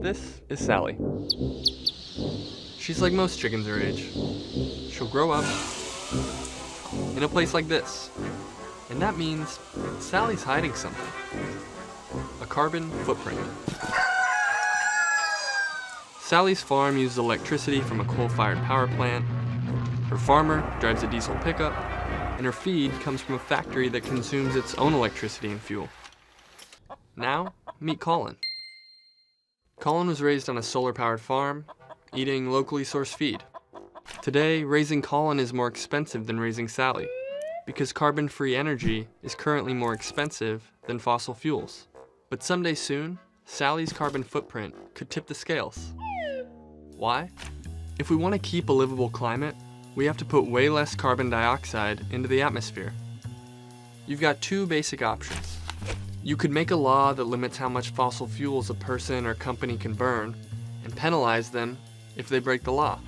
This is Sally. She's like most chickens her age. She'll grow up in a place like this. And that means Sally's hiding something. A carbon footprint. Sally's farm uses electricity from a coal-fired power plant. Her farmer drives a diesel pickup, and her feed comes from a factory that consumes its own electricity and fuel. Now, meet Colin. Colin was raised on a solar-powered farm, eating locally sourced feed. Today, raising Colin is more expensive than raising Sally, because carbon-free energy is currently more expensive than fossil fuels. But someday soon, Sally's carbon footprint could tip the scales. Why? If we want to keep a livable climate, we have to put way less carbon dioxide into the atmosphere. You've got two basic options. You could make a law that limits how much fossil fuels a person or company can burn and penalize them if they break the law.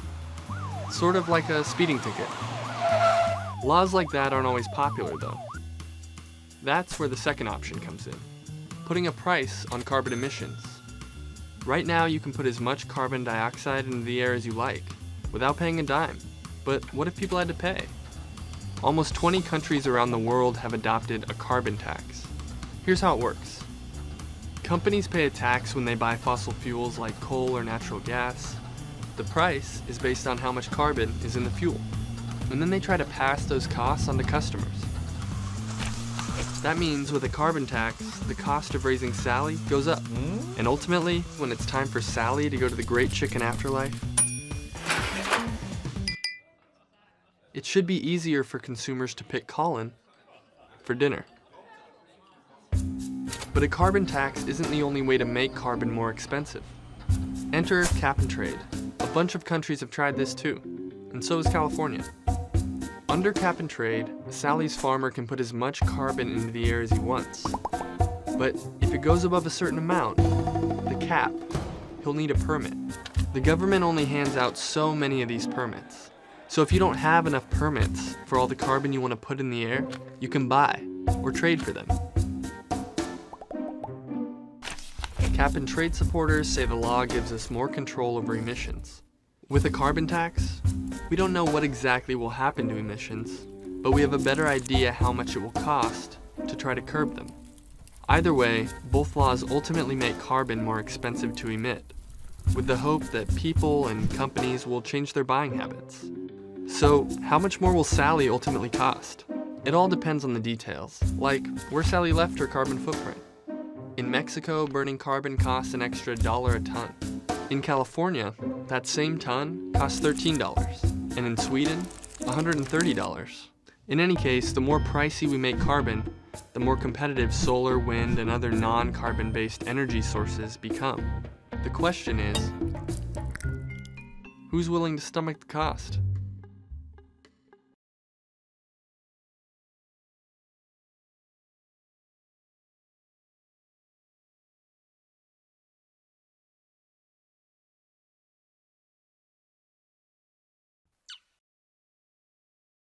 Sort of like a speeding ticket. Laws like that aren't always popular though. That's where the second option comes in. Putting a price on carbon emissions. Right now you can put as much carbon dioxide into the air as you like, without paying a dime. But what if people had to pay? Almost 20 countries around the world have adopted a carbon tax. Here's how it works. Companies pay a tax when they buy fossil fuels like coal or natural gas. The price is based on how much carbon is in the fuel. And then they try to pass those costs on to customers. That means with a carbon tax, the cost of raising Sally goes up. And ultimately, when it's time for Sally to go to the great chicken afterlife, it should be easier for consumers to pick Colin for dinner. But a carbon tax isn't the only way to make carbon more expensive. Enter cap and trade. A bunch of countries have tried this too, and so has California. Under cap and trade, Sally's farmer can put as much carbon into the air as he wants. But if it goes above a certain amount, the cap, he'll need a permit. The government only hands out so many of these permits. So if you don't have enough permits for all the carbon you want to put in the air, you can buy or trade for them. Cap and trade supporters say the law gives us more control over emissions. With a carbon tax, we don't know what exactly will happen to emissions, but we have a better idea how much it will cost to try to curb them. Either way, both laws ultimately make carbon more expensive to emit, with the hope that people and companies will change their buying habits. So, how much more will Sally ultimately cost? It all depends on the details, like where Sally left her carbon footprint. In Mexico, burning carbon costs an extra $1 a ton. In California, that same ton costs $13, and in Sweden, $130. In any case, the more pricey we make carbon, the more competitive solar, wind, and other non-carbon-based energy sources become. The question is, who's willing to stomach the cost?